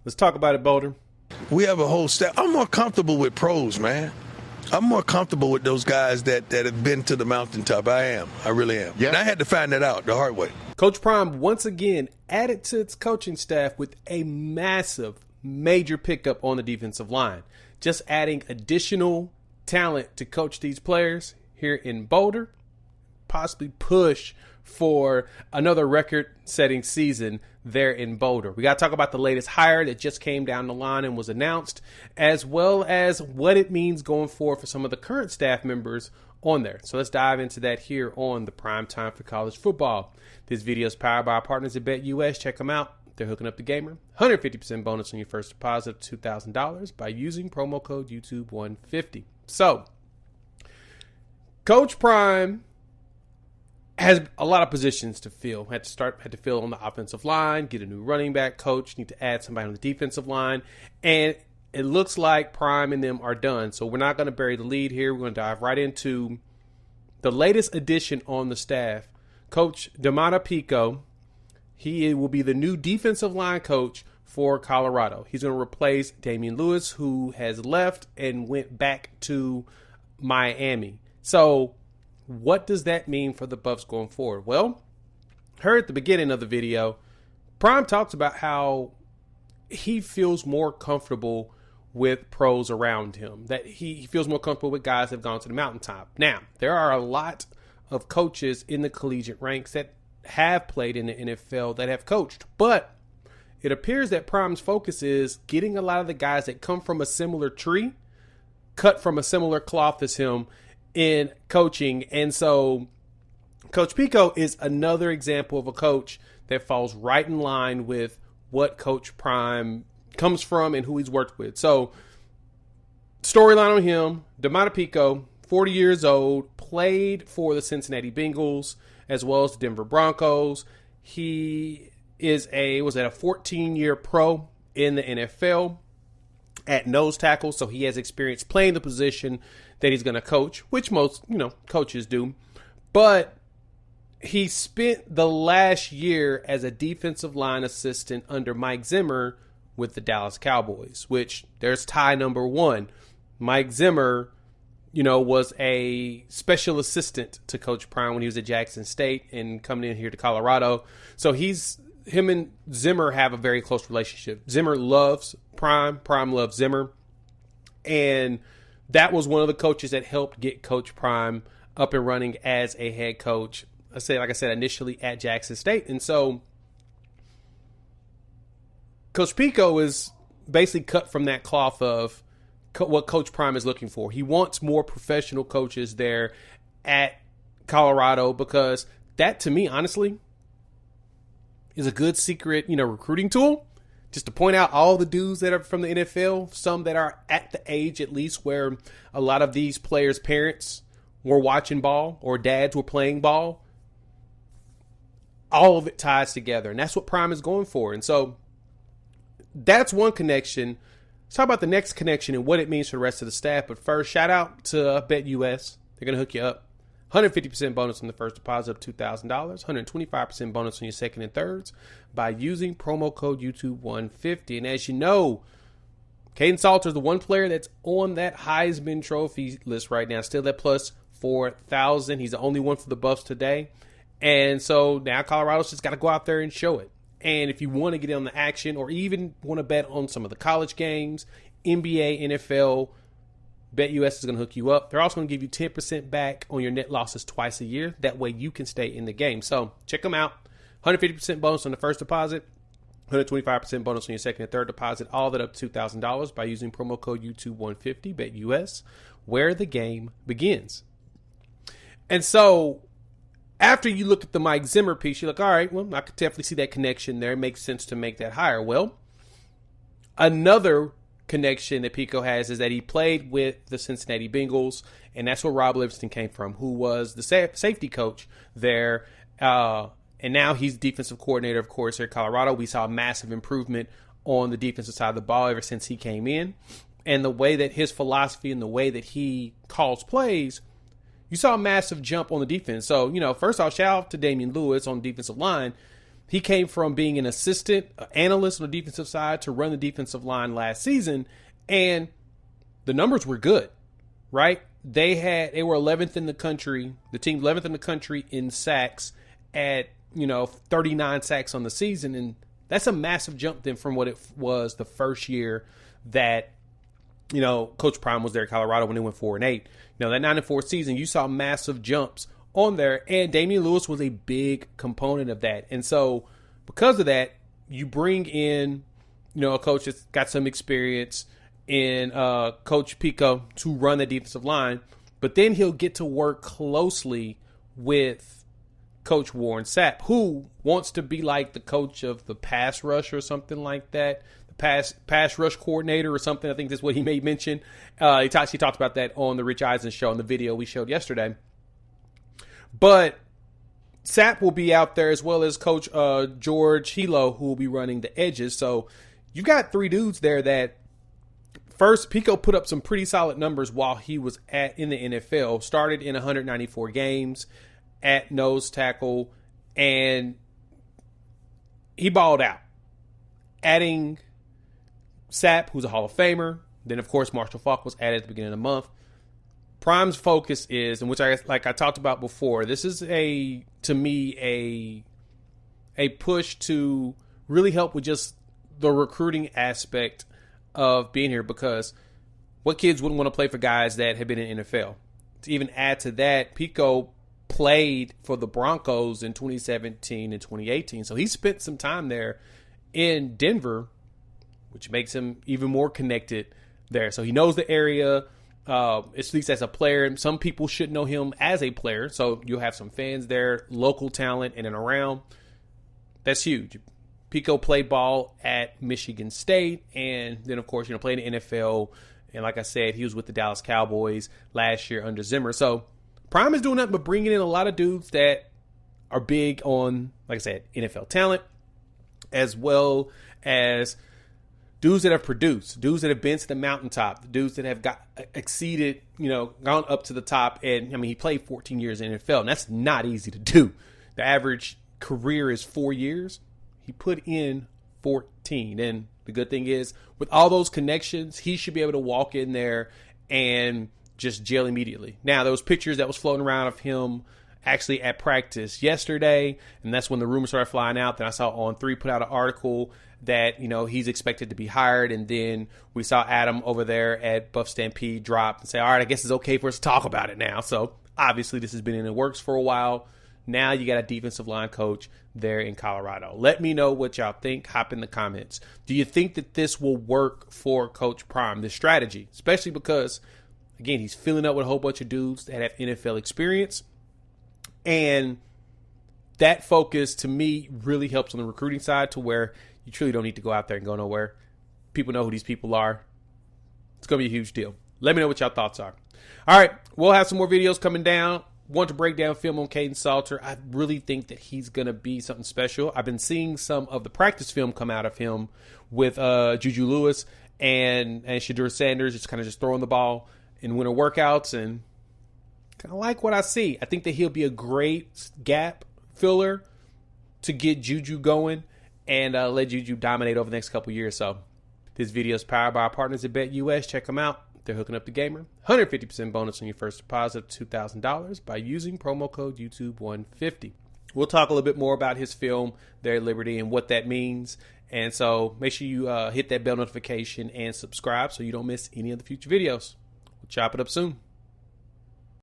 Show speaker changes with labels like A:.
A: Let's talk about it, Boulder.
B: We have a whole staff. I'm more comfortable with pros, man. I'm more comfortable with those guys that have been to the mountaintop. I am. I really am. Yeah. And I had to find that out the hard way.
A: Coach Prime once again added to its coaching staff with a major pickup on the defensive line. Just adding additional talent to coach these players here in Boulder. Possibly push for another record-setting season there in Boulder. We got to talk about the latest hire that just came down the line and was announced, as well as what it means going forward for some of the current staff members on there. So let's dive into that here on the Prime Time for College Football. This video is powered by our partners at BetUS. Check them out. They're hooking up the gamer. 150% bonus on your first deposit of $2,000 by using promo code YouTube150. So, Coach Prime has a lot of positions to fill. Had to fill on the offensive line, get a new running back coach, need to add somebody on the defensive line, and it looks like Prime and them are done. So we're not going to bury the lead here. We're going to dive right into the latest addition on the staff. Coach Domata Peko, he will be the new defensive line coach for Colorado. He's going to replace Damian Lewis, who has left and went back to Miami. So what does that mean for the Buffs going forward? Well, heard at the beginning of the video, Prime talks about how he feels more comfortable with pros around him, that he feels more comfortable with guys that have gone to the mountaintop. Now, there are a lot of coaches in the collegiate ranks that have played in the NFL that have coached, but it appears that Prime's focus is getting a lot of the guys that come from a similar tree, cut from a similar cloth as him, in coaching. And so Coach Peko is another example of a coach that falls right in line with what Coach Prime comes from and who he's worked with. So storyline on him, Domata Peko, 40 years old, played for the Cincinnati Bengals as well as the Denver Broncos. He was at a 14-year pro in the NFL at nose tackle, so he has experience playing the position that he's going to coach, which most, coaches do. But he spent the last year as a defensive line assistant under Mike Zimmer with the Dallas Cowboys, which there's tie number one. Mike Zimmer, was a special assistant to Coach Prime when he was at Jackson State and coming in here to Colorado. So him and Zimmer have a very close relationship. Zimmer loves Prime. Prime loves Zimmer. And that was one of the coaches that helped get Coach Prime up and running as a head coach. Like I said, initially at Jackson State. And so Coach Peko is basically cut from that cloth of what Coach Prime is looking for. He wants more professional coaches there at Colorado because that, to me, honestly, is a good secret, recruiting tool. Just to point out all the dudes that are from the NFL, some that are at the age at least where a lot of these players' parents were watching ball or dads were playing ball. All of it ties together, and that's what Prime is going for. And so that's one connection. Let's talk about the next connection and what it means for the rest of the staff. But first, shout out to BetUS. They're going to hook you up. 150% bonus on the first deposit of $2,000. 125% bonus on your second and thirds by using promo code YouTube150. And as you know, Caden Salter is the one player that's on that Heisman Trophy list right now. Still at plus 4,000. He's the only one for the Buffs today. And so now Colorado's just got to go out there and show it. And if you want to get in on the action or even want to bet on some of the college games, NBA, NFL, BetUS is going to hook you up. They're also going to give you 10% back on your net losses twice a year. That way you can stay in the game. So check them out. 150% bonus on the first deposit. 125% bonus on your second and third deposit. All that up to $2,000 by using promo code YouTube150. BetUS, where the game begins. And so after you look at the Mike Zimmer piece, you're like, all right, well, I could definitely see that connection there. It makes sense to make that hire. Well, another connection that Peko has is that he played with the Cincinnati Bengals, and that's where Rob Livingston came from, who was the safety coach there. And now he's defensive coordinator, of course, here at Colorado. We saw a massive improvement on the defensive side of the ball ever since he came in. And the way that his philosophy and the way that he calls plays, you saw a massive jump on the defense. So, first off, shout out to Damian Lewis on the defensive line. he came from being an assistant analyst on the defensive side to run the defensive line last season, and the numbers were good, right? They were 11th in the country, the team 11th in the country in sacks at, 39 sacks on the season, and that's a massive jump then from what it was the first year that, Coach Prime was there at Colorado when they went 4-8. That 9-4 season, you saw massive jumps on there, and Damian Lewis was a big component of that. And so because of that, you bring in, a coach that's got some experience in Coach Peko to run the defensive line, but then he'll get to work closely with Coach Warren Sapp, who wants to be like the coach of the pass rush or something like that, the pass rush coordinator or something. I think that's what he may mention. He talked about that on the Rich Eisen show in the video we showed yesterday. But Sapp will be out there as well as Coach George Helow, who will be running the edges. So you've got three dudes there that, first, Peko put up some pretty solid numbers while he was in the NFL. Started in 194 games at nose tackle, and he balled out. Adding Sapp, who's a Hall of Famer. Then, of course, Marshall Faulk was added at the beginning of the month. Prime's focus is, and which I talked about before, this is to me a push to really help with just the recruiting aspect of being here, because what kids wouldn't want to play for guys that have been in NFL? To even add to that, Peko played for the Broncos in 2017 and 2018, so he spent some time there in Denver, which makes him even more connected there. So he knows the area. At least as a player, and some people should know him as a player. So you'll have some fans there, local talent in and around. That's huge. Peko played ball at Michigan State, and then of course, played in the NFL. And like I said, he was with the Dallas Cowboys last year under Zimmer. So Prime is doing nothing but bringing in a lot of dudes that are big on, like I said, NFL talent, as well as dudes that have produced, dudes that have been to the mountaintop, dudes that have exceeded, gone up to the top. And he played 14 years in the NFL, and that's not easy to do. The average career is 4 years. He put in 14. And the good thing is, with all those connections, he should be able to walk in there and just gel immediately. Now, there was pictures that was floating around of him actually at practice yesterday, and that's when the rumors started flying out. Then I saw On3 put out an article that, he's expected to be hired, and then we saw Adam over there at Buff Stampede drop and say, all right, I guess it's okay for us to talk about it now. So obviously this has been in the works for a while. Now you got a defensive line coach there in Colorado. Let me know what y'all think. Hop in the comments. Do you think that this will work for Coach Prime, this strategy? Especially because, again, he's filling up with a whole bunch of dudes that have NFL experience. And that focus, to me, really helps on the recruiting side, to where you truly don't need to go out there and go nowhere. People know who these people are. It's going to be a huge deal. Let me know what y'all thoughts are. All right, we'll have some more videos coming down. Want to break down film on Caden Salter. I really think that he's going to be something special. I've been seeing some of the practice film come out of him with Juju Lewis and Shadur Sanders, just kind of just throwing the ball in winter workouts, and kind of like what I see. I think that he'll be a great gap filler to get Juju going and let Juju dominate over the next couple years. So this video is powered by our partners at BetUS. Check them out. They're hooking up the gamer. 150% bonus on your first deposit of $2,000 by using promo code YouTube150. We'll talk a little bit more about his film there at Liberty and what that means. And so make sure you hit that bell notification and subscribe so you don't miss any of the future videos. We'll chop it up soon.